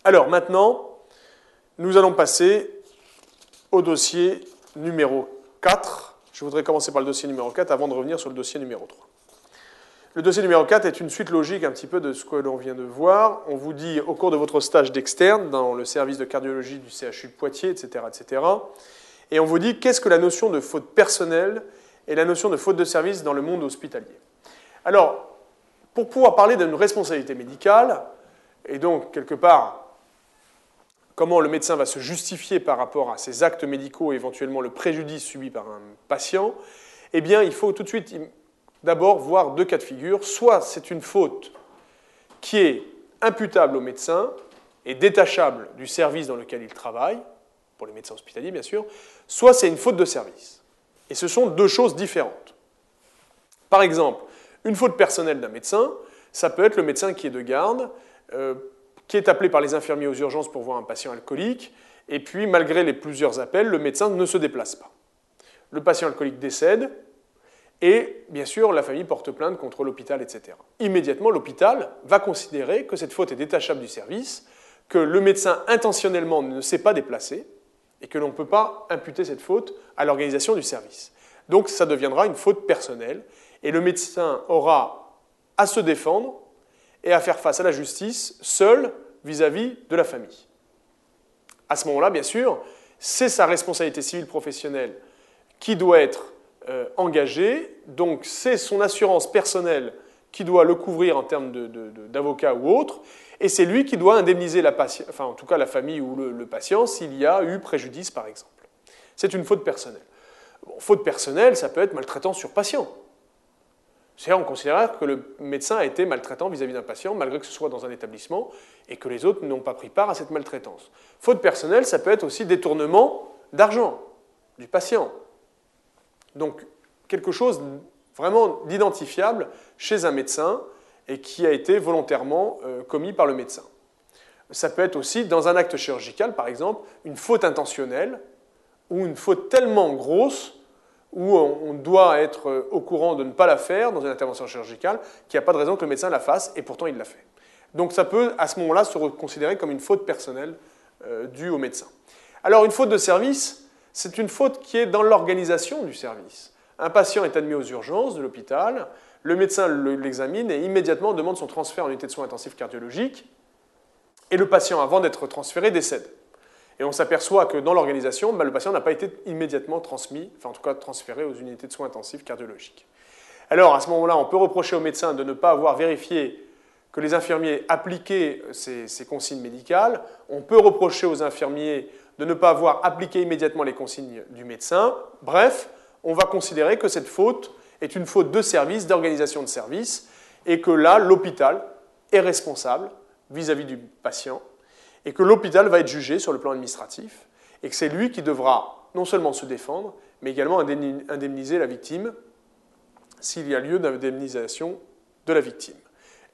Alors maintenant, nous allons passer au dossier numéro 4. Je voudrais commencer par le dossier numéro 4 avant de revenir sur le dossier numéro 3. Le dossier numéro 4 est une suite logique un petit peu de ce que l'on vient de voir. On vous dit au cours de votre stage d'externe dans le service de cardiologie du CHU de Poitiers, etc., etc. Et on vous dit qu'est-ce que la notion de faute personnelle et la notion de faute de service dans le monde hospitalier. Alors, pour pouvoir parler d'une responsabilité médicale, et donc quelque part comment le médecin va se justifier par rapport à ses actes médicaux et éventuellement le préjudice subi par un patient, eh bien il faut tout de suite d'abord voir deux cas de figure. Soit c'est une faute qui est imputable au médecin et détachable du service dans lequel il travaille, pour les médecins hospitaliers bien sûr, soit c'est une faute de service. Et ce sont deux choses différentes. Par exemple, une faute personnelle d'un médecin, ça peut être le médecin qui est de garde, qui est appelé par les infirmiers aux urgences pour voir un patient alcoolique, et puis malgré les plusieurs appels, le médecin ne se déplace pas. Le patient alcoolique décède, et bien sûr, la famille porte plainte contre l'hôpital, etc. Immédiatement, l'hôpital va considérer que cette faute est détachable du service, que le médecin intentionnellement ne s'est pas déplacé, et que l'on ne peut pas imputer cette faute à l'organisation du service. Donc ça deviendra une faute personnelle, et le médecin aura à se défendre et à faire face à la justice seul vis-à-vis de la famille. À ce moment-là, bien sûr, c'est sa responsabilité civile professionnelle qui doit être engagée, donc c'est son assurance personnelle qui doit le couvrir en termes d'avocat ou autre, et c'est lui qui doit indemniser en tout cas la famille ou le patient s'il y a eu préjudice, par exemple. C'est une faute personnelle. Bon, faute personnelle, ça peut être maltraitance sur patient. C'est-à-dire, on considère que le médecin a été maltraitant vis-à-vis d'un patient, malgré que ce soit dans un établissement, et que les autres n'ont pas pris part à cette maltraitance. Faute personnelle, ça peut être aussi détournement d'argent du patient. Donc, quelque chose vraiment d'identifiable chez un médecin et qui a été volontairement commis par le médecin. Ça peut être aussi, dans un acte chirurgical, par exemple, une faute intentionnelle ou une faute tellement grosse où on doit être au courant de ne pas la faire dans une intervention chirurgicale, qu'il n'y a pas de raison que le médecin la fasse, et pourtant il l'a fait. Donc ça peut, à ce moment-là, se considérer comme une faute personnelle due au médecin. Alors une faute de service, c'est une faute qui est dans l'organisation du service. Un patient est admis aux urgences de l'hôpital, le médecin l'examine et immédiatement demande son transfert en unité de soins intensifs cardiologiques, et le patient, avant d'être transféré, décède. Et on s'aperçoit que dans l'organisation, le patient n'a pas été immédiatement transmis, enfin en tout cas transféré aux unités de soins intensifs cardiologiques. Alors à ce moment-là, on peut reprocher au médecin de ne pas avoir vérifié que les infirmiers appliquaient ces consignes médicales. On peut reprocher aux infirmiers de ne pas avoir appliqué immédiatement les consignes du médecin. Bref, on va considérer que cette faute est une faute de service, d'organisation de service, et que là, l'hôpital est responsable vis-à-vis du patient, et que l'hôpital va être jugé sur le plan administratif, et que c'est lui qui devra non seulement se défendre, mais également indemniser la victime s'il y a lieu d'indemnisation de la victime.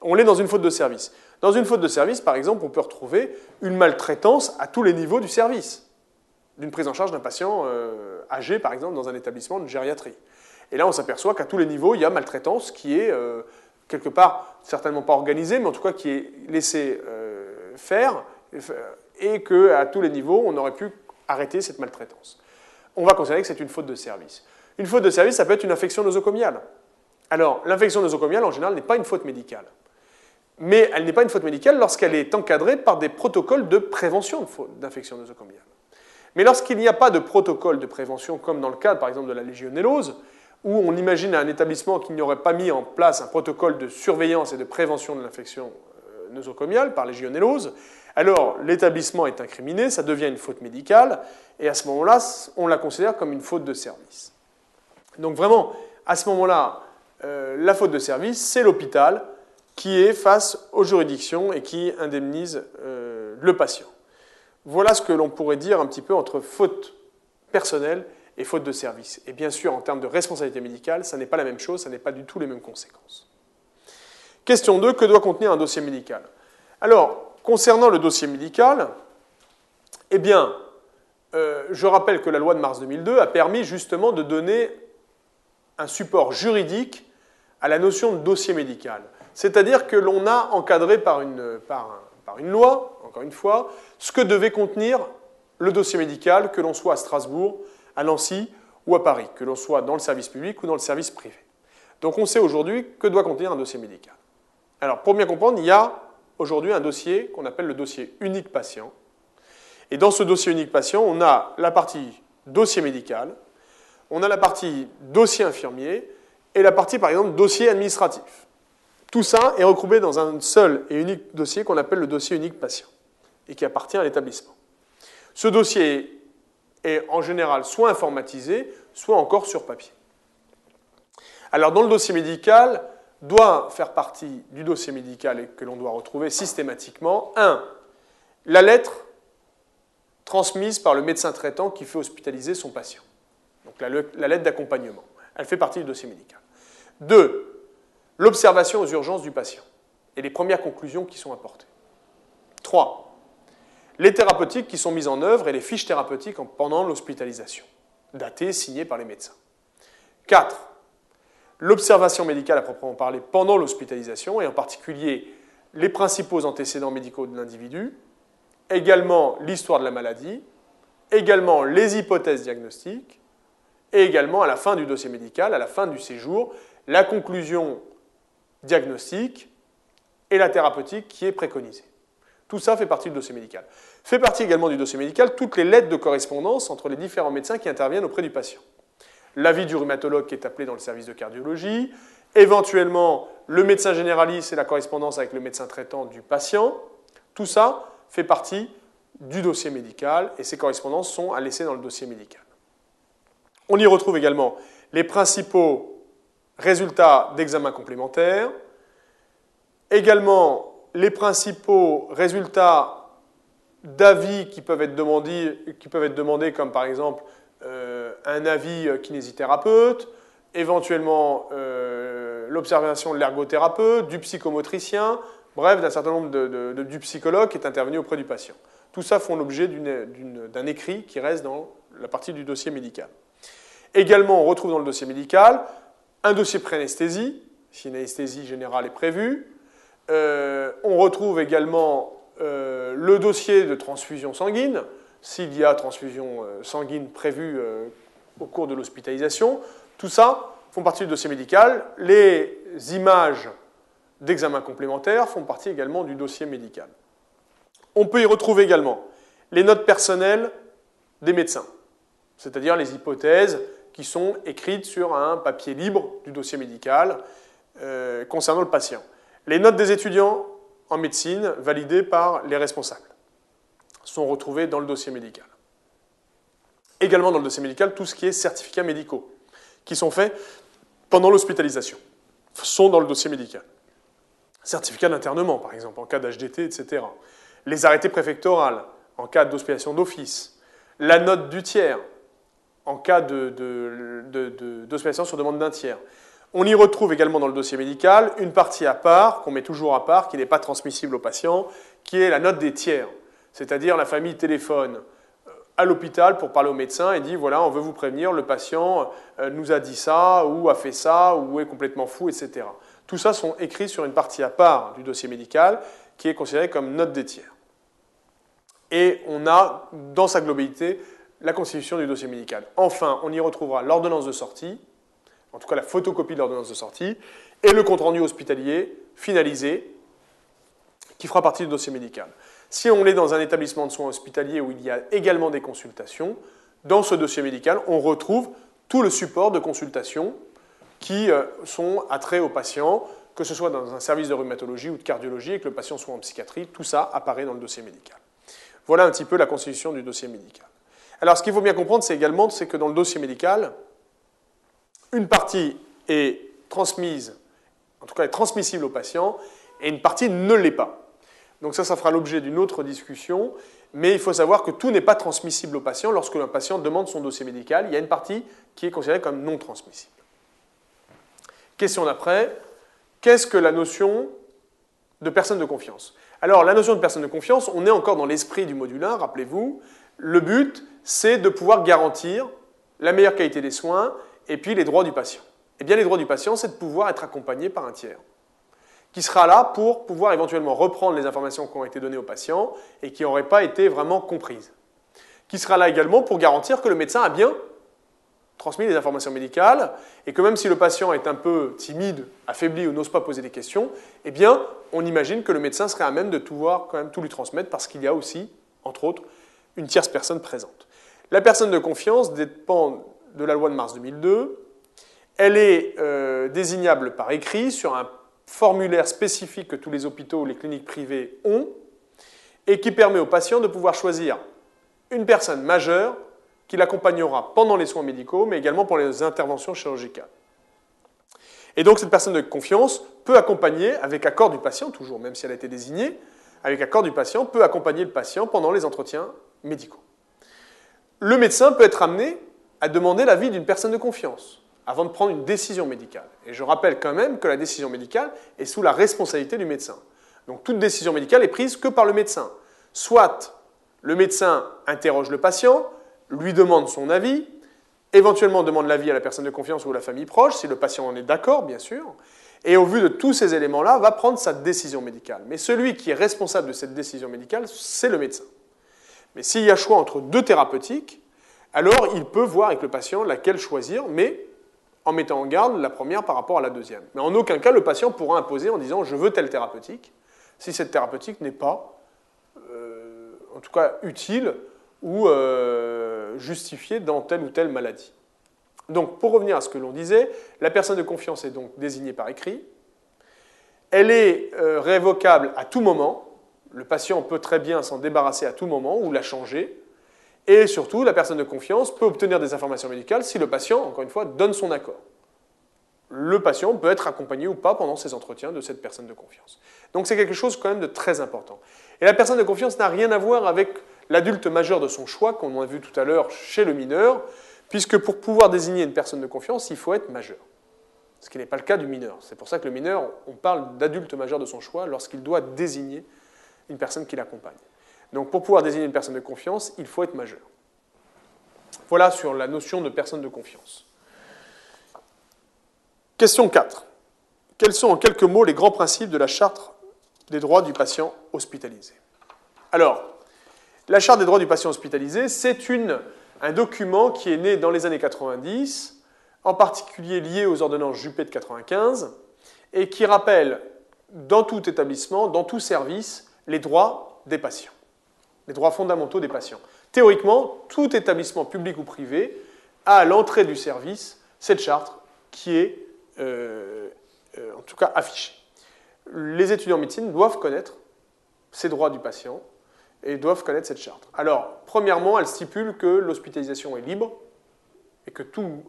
On est dans une faute de service. Dans une faute de service, par exemple, on peut retrouver une maltraitance à tous les niveaux du service, d'une prise en charge d'un patient âgé, par exemple, dans un établissement de gériatrie. Et là, on s'aperçoit qu'à tous les niveaux, il y a maltraitance qui est, quelque part, certainement pas organisée, mais en tout cas qui est laissée faire, et qu'à tous les niveaux, on aurait pu arrêter cette maltraitance. On va considérer que c'est une faute de service. Une faute de service, ça peut être une infection nosocomiale. Alors, l'infection nosocomiale, en général, n'est pas une faute médicale. Mais elle n'est pas une faute médicale lorsqu'elle est encadrée par des protocoles de prévention d'infection nosocomiale. Mais lorsqu'il n'y a pas de protocole de prévention, comme dans le cas, par exemple, de la légionellose, où on imagine un établissement qui n'aurait pas mis en place un protocole de surveillance et de prévention de l'infection nosocomiale par légionellose, alors l'établissement est incriminé, ça devient une faute médicale, et à ce moment-là, on la considère comme une faute de service. Donc vraiment, à ce moment-là, la faute de service, c'est l'hôpital qui est face aux juridictions et qui indemnise le patient. Voilà ce que l'on pourrait dire un petit peu entre faute personnelle et faute de service. Et bien sûr, en termes de responsabilité médicale, ça n'est pas la même chose, ça n'est pas du tout les mêmes conséquences. Question 2, que doit contenir un dossier médical? Alors, concernant le dossier médical, eh bien, je rappelle que la loi de mars 2002 a permis justement de donner un support juridique à la notion de dossier médical. C'est-à-dire que l'on a encadré par par une loi, encore une fois, ce que devait contenir le dossier médical, que l'on soit à Strasbourg, à Nancy ou à Paris, que l'on soit dans le service public ou dans le service privé. Donc on sait aujourd'hui que doit contenir un dossier médical. Alors pour bien comprendre, il y a aujourd'hui un dossier qu'on appelle le dossier unique patient. Et dans ce dossier unique patient, on a la partie dossier médical, on a la partie dossier infirmier et la partie, par exemple, dossier administratif. Tout ça est regroupé dans un seul et unique dossier qu'on appelle le dossier unique patient et qui appartient à l'établissement. Ce dossier est en général soit informatisé, soit encore sur papier. Alors dans le dossier médical, doit faire partie du dossier médical et que l'on doit retrouver systématiquement, 1. La lettre transmise par le médecin traitant qui fait hospitaliser son patient. Donc la lettre d'accompagnement. Elle fait partie du dossier médical. 2. L'observation aux urgences du patient et les premières conclusions qui sont apportées. 3. Les thérapeutiques qui sont mises en œuvre et les fiches thérapeutiques pendant l'hospitalisation, datées, signées par les médecins. 4. L'observation médicale à proprement parler pendant l'hospitalisation, et en particulier les principaux antécédents médicaux de l'individu, également l'histoire de la maladie, également les hypothèses diagnostiques, et également à la fin du dossier médical, à la fin du séjour, la conclusion diagnostique et la thérapeutique qui est préconisée. Tout ça fait partie du dossier médical. Fait partie également du dossier médical toutes les lettres de correspondance entre les différents médecins qui interviennent auprès du patient. L'avis du rhumatologue qui est appelé dans le service de cardiologie, éventuellement le médecin généraliste et la correspondance avec le médecin traitant du patient. Tout ça fait partie du dossier médical et ces correspondances sont à laisser dans le dossier médical. On y retrouve également les principaux résultats d'examens complémentaires, également les principaux résultats d'avis qui peuvent être demandés comme par exemple un avis kinésithérapeute, éventuellement l'observation de l'ergothérapeute, du psychomotricien, bref, d'un certain nombre du psychologue qui est intervenu auprès du patient. Tout ça font l'objet d'un écrit qui reste dans la partie du dossier médical. Également, on retrouve dans le dossier médical un dossier pré-anesthésie, si une anesthésie générale est prévue. On retrouve également le dossier de transfusion sanguine, s'il y a transfusion sanguine prévue au cours de l'hospitalisation. Tout ça font partie du dossier médical. Les images d'examen complémentaires font partie également du dossier médical. On peut y retrouver également les notes personnelles des médecins, c'est-à-dire les hypothèses qui sont écrites sur un papier libre du dossier médical concernant le patient. Les notes des étudiants en médecine validées par les responsables sont retrouvées dans le dossier médical. Également dans le dossier médical, tout ce qui est certificats médicaux qui sont faits pendant l'hospitalisation sont dans le dossier médical. Certificat d'internement, par exemple, en cas d'HDT, etc. Les arrêtés préfectorales, en cas d'hospitalisation d'office. La note du tiers, en cas d'hospitalisation sur demande d'un tiers. On y retrouve également dans le dossier médical une partie à part, qu'on met toujours à part, qui n'est pas transmissible au patient, qui est la note des tiers. C'est-à-dire la famille téléphone à l'hôpital pour parler au médecin et dit voilà, on veut vous prévenir, le patient nous a dit ça, ou a fait ça, ou est complètement fou, etc. Tout ça sont écrits sur une partie à part du dossier médical qui est considérée comme note des tiers. Et on a, dans sa globalité, la constitution du dossier médical. Enfin, on y retrouvera l'ordonnance de sortie, en tout cas la photocopie de l'ordonnance de sortie, et le compte-rendu hospitalier finalisé, qui fera partie du dossier médical. Si on est dans un établissement de soins hospitalier où il y a également des consultations, dans ce dossier médical, on retrouve tout le support de consultation qui sont attraits aux patients, que ce soit dans un service de rhumatologie ou de cardiologie et que le patient soit en psychiatrie, tout ça apparaît dans le dossier médical. Voilà un petit peu la constitution du dossier médical. Alors, ce qu'il faut bien comprendre, c'est également que dans le dossier médical, une partie est transmise, en tout cas est transmissible au patient, et une partie ne l'est pas. Donc ça fera l'objet d'une autre discussion, mais il faut savoir que tout n'est pas transmissible au patient. Lorsque un patient demande son dossier médical, il y a une partie qui est considérée comme non transmissible. Question d'après, qu'est-ce que la notion de personne de confiance? Alors, la notion de personne de confiance, on est encore dans l'esprit du module 1, rappelez-vous. Le but, c'est de pouvoir garantir la meilleure qualité des soins et puis les droits du patient. Eh bien, les droits du patient, c'est de pouvoir être accompagné par un tiers qui sera là pour pouvoir éventuellement reprendre les informations qui ont été données au patient et qui n'auraient pas été vraiment comprises. Qui sera là également pour garantir que le médecin a bien transmis les informations médicales et que même si le patient est un peu timide, affaibli ou n'ose pas poser des questions, eh bien, on imagine que le médecin serait à même de pouvoir quand même tout lui transmettre parce qu'il y a aussi, entre autres, une tierce personne présente. La personne de confiance dépend de la loi de mars 2002. Elle est désignable par écrit sur un formulaire spécifique que tous les hôpitaux ou les cliniques privées ont et qui permet au patient de pouvoir choisir une personne majeure qui l'accompagnera pendant les soins médicaux, mais également pour les interventions chirurgicales. Et donc cette personne de confiance peut accompagner, avec accord du patient, toujours, même si elle a été désignée, avec accord du patient, peut accompagner le patient pendant les entretiens médicaux. Le médecin peut être amené à demander l'avis d'une personne de confiance avant de prendre une décision médicale. Et je rappelle quand même que la décision médicale est sous la responsabilité du médecin. Donc toute décision médicale est prise que par le médecin. Soit le médecin interroge le patient, lui demande son avis, éventuellement demande l'avis à la personne de confiance ou à la famille proche, si le patient en est d'accord, bien sûr, et au vu de tous ces éléments-là, va prendre sa décision médicale. Mais celui qui est responsable de cette décision médicale, c'est le médecin. Mais s'il y a choix entre deux thérapeutiques, alors il peut voir avec le patient laquelle choisir, mais en mettant en garde la première par rapport à la deuxième. Mais en aucun cas, le patient pourra imposer en disant « je veux telle thérapeutique », si cette thérapeutique n'est pas, en tout cas, utile ou justifiée dans telle ou telle maladie. Donc, pour revenir à ce que l'on disait, la personne de confiance est donc désignée par écrit. Elle est révocable à tout moment. Le patient peut très bien s'en débarrasser à tout moment ou la changer. Et surtout, la personne de confiance peut obtenir des informations médicales si le patient, encore une fois, donne son accord. Le patient peut être accompagné ou pas pendant ces entretiens de cette personne de confiance. Donc c'est quelque chose quand même de très important. Et la personne de confiance n'a rien à voir avec l'adulte majeur de son choix, qu'on a vu tout à l'heure chez le mineur, puisque pour pouvoir désigner une personne de confiance, il faut être majeur. Ce qui n'est pas le cas du mineur. C'est pour ça que le mineur, on parle d'adulte majeur de son choix lorsqu'il doit désigner une personne qui l'accompagne. Donc pour pouvoir désigner une personne de confiance, il faut être majeur. Voilà sur la notion de personne de confiance. Question 4. Quels sont en quelques mots les grands principes de la Charte des droits du patient hospitalisé? Alors, la Charte des droits du patient hospitalisé, c'est un document qui est né dans les années 90, en particulier lié aux ordonnances Juppé de 95, et qui rappelle dans tout établissement, dans tout service, les droits des patients, les droits fondamentaux des patients. Théoriquement, tout établissement public ou privé a à l'entrée du service cette charte qui est en tout cas affichée. Les étudiants en médecine doivent connaître ces droits du patient et doivent connaître cette charte. Alors, premièrement, elle stipule que l'hospitalisation est libre et que tout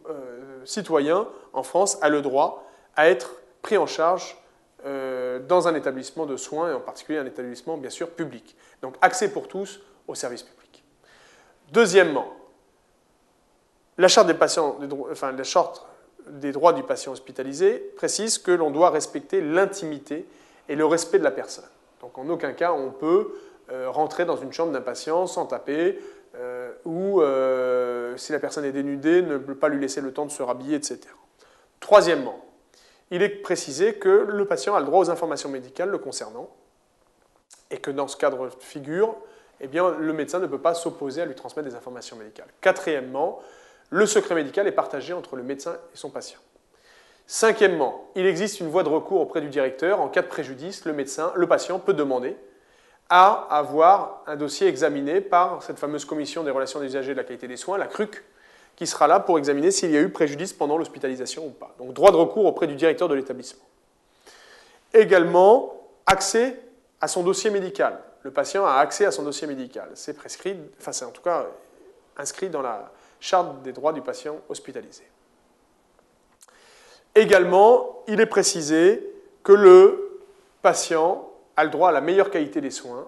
citoyen en France a le droit à être pris en charge dans un établissement de soins, et en particulier un établissement, bien sûr, public. Donc, accès pour tous au service public. Deuxièmement, la Charte des droits du patient hospitalisé précise que l'on doit respecter l'intimité et le respect de la personne. Donc, en aucun cas, on peut rentrer dans une chambre d'un patient sans taper, ou si la personne est dénudée, ne peut pas lui laisser le temps de se rhabiller, etc. Troisièmement, il est précisé que le patient a le droit aux informations médicales le concernant et que dans ce cadre de figure, eh bien, le médecin ne peut pas s'opposer à lui transmettre des informations médicales. Quatrièmement, le secret médical est partagé entre le médecin et son patient. Cinquièmement, il existe une voie de recours auprès du directeur. En cas de préjudice, le patient peut demander à avoir un dossier examiné par cette fameuse commission des relations des usagers et de la qualité des soins, la CRUC, qui sera là pour examiner s'il y a eu préjudice pendant l'hospitalisation ou pas. Donc, droit de recours auprès du directeur de l'établissement. Également, accès à son dossier médical. Le patient a accès à son dossier médical. C'est prescrit, enfin c'est en tout cas inscrit dans la Charte des droits du patient hospitalisé. Également, il est précisé que le patient a le droit à la meilleure qualité des soins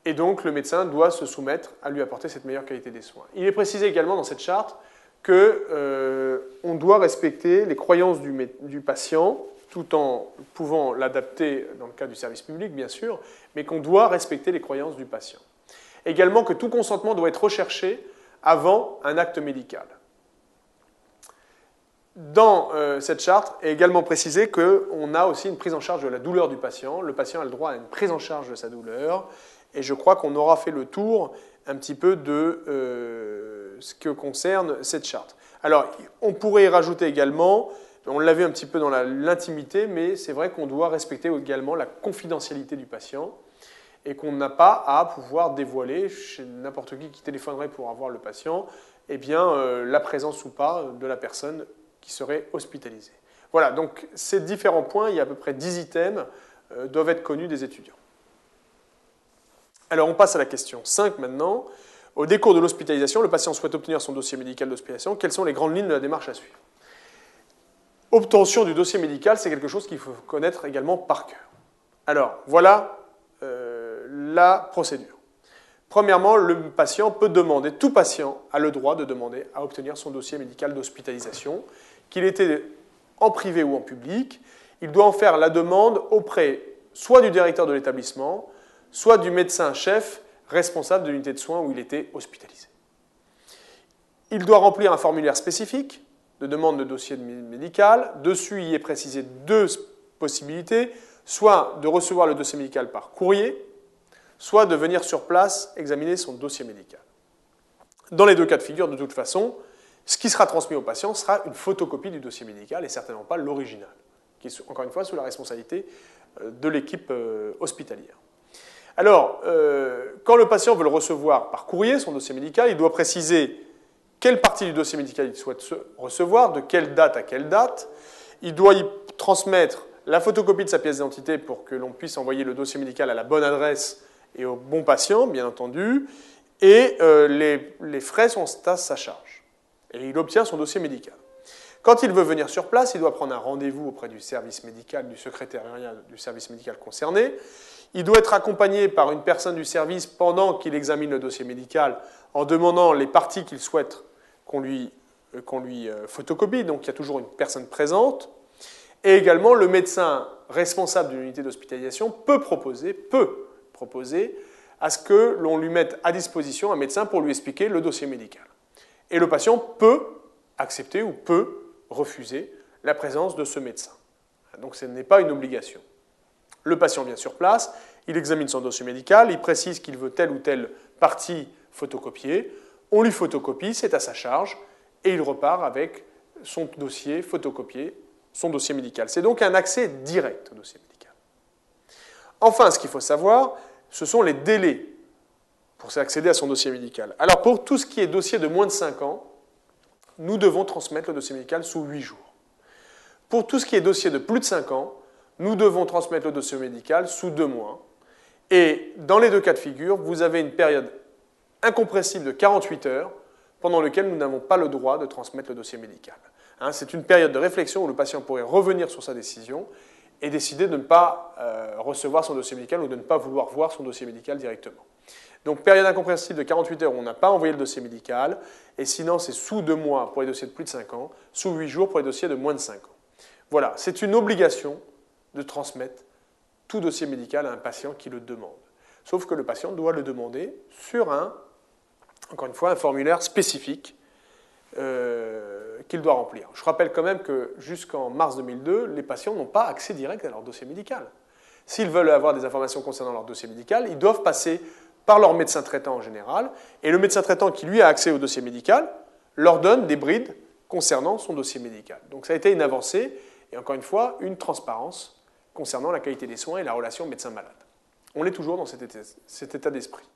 et donc le médecin doit se soumettre à lui apporter cette meilleure qualité des soins. Il est précisé également dans cette charte qu'on doit respecter les croyances du patient tout en pouvant l'adapter dans le cas du service public, bien sûr, mais qu'on doit respecter les croyances du patient. Également que tout consentement doit être recherché avant un acte médical. dans cette charte est également précisé qu'on a aussi une prise en charge de la douleur du patient. Le patient a le droit à une prise en charge de sa douleur. Et je crois qu'on aura fait le tour un petit peu de ce que concerne cette charte. Alors, on pourrait y rajouter également, on l'a vu un petit peu dans l'intimité, mais c'est vrai qu'on doit respecter également la confidentialité du patient et qu'on n'a pas à pouvoir dévoiler chez n'importe qui téléphonerait pour avoir le patient, eh bien, la présence ou pas de la personne qui serait hospitalisée. Voilà, donc ces différents points, il y a à peu près 10 items, doivent être connus des étudiants. Alors on passe à la question 5 maintenant. Au décours de l'hospitalisation, le patient souhaite obtenir son dossier médical d'hospitalisation. Quelles sont les grandes lignes de la démarche à suivre? Obtention du dossier médical, c'est quelque chose qu'il faut connaître également par cœur. Alors voilà la procédure. Premièrement, le patient peut demander, tout patient a le droit de demander à obtenir son dossier médical d'hospitalisation, qu'il était en privé ou en public. Il doit en faire la demande auprès soit du directeur de l'établissement, soit du médecin-chef responsable de l'unité de soins où il était hospitalisé. Il doit remplir un formulaire spécifique de demande de dossier médical. Dessus, il est précisé deux possibilités, soit de recevoir le dossier médical par courrier, soit de venir sur place examiner son dossier médical. Dans les deux cas de figure, de toute façon, ce qui sera transmis au patient sera une photocopie du dossier médical et certainement pas l'original, qui est encore une fois sous la responsabilité de l'équipe hospitalière. Alors, quand le patient veut le recevoir par courrier, son dossier médical, il doit préciser quelle partie du dossier médical il souhaite recevoir, de quelle date à quelle date. Il doit y transmettre la photocopie de sa pièce d'identité pour que l'on puisse envoyer le dossier médical à la bonne adresse et au bon patient, bien entendu. Et les frais sont à sa charge. Et il obtient son dossier médical. Quand il veut venir sur place, il doit prendre un rendez-vous auprès du service médical, du secrétariat du service médical concerné. Il doit être accompagné par une personne du service pendant qu'il examine le dossier médical en demandant les parties qu'il souhaite qu'on lui photocopie. Donc il y a toujours une personne présente. Et également, le médecin responsable d'une unité d'hospitalisation peut proposer à ce que l'on lui mette à disposition un médecin pour lui expliquer le dossier médical. Et le patient peut accepter ou peut refuser la présence de ce médecin. Donc ce n'est pas une obligation. Le patient vient sur place, il examine son dossier médical, il précise qu'il veut telle ou telle partie photocopiée, on lui photocopie, c'est à sa charge, et il repart avec son dossier photocopié, son dossier médical. C'est donc un accès direct au dossier médical. Enfin, ce qu'il faut savoir, ce sont les délais pour accéder à son dossier médical. Alors pour tout ce qui est dossier de moins de 5 ans, nous devons transmettre le dossier médical sous 8 jours. Pour tout ce qui est dossier de plus de 5 ans, nous devons transmettre le dossier médical sous 2 mois. Et dans les deux cas de figure, vous avez une période incompressible de 48 heures pendant laquelle nous n'avons pas le droit de transmettre le dossier médical. C'est une période de réflexion où le patient pourrait revenir sur sa décision et décider de ne pas recevoir son dossier médical ou de ne pas vouloir voir son dossier médical directement. Donc période incompressible de 48 heures où on n'a pas envoyé le dossier médical, et sinon c'est sous 2 mois pour les dossiers de plus de 5 ans, sous 8 jours pour les dossiers de moins de 5 ans. Voilà, c'est une obligation de transmettre tout dossier médical à un patient qui le demande. Sauf que le patient doit le demander sur encore une fois, un formulaire spécifique qu'il doit remplir. Je rappelle quand même que jusqu'en mars 2002, les patients n'ont pas accès direct à leur dossier médical. S'ils veulent avoir des informations concernant leur dossier médical, ils doivent passer par leur médecin traitant en général, et le médecin traitant qui lui a accès au dossier médical leur donne des brides concernant son dossier médical. Donc ça a été une avancée, et encore une fois, une transparence concernant la qualité des soins et la relation médecin-malade. On est toujours dans cet état d'esprit.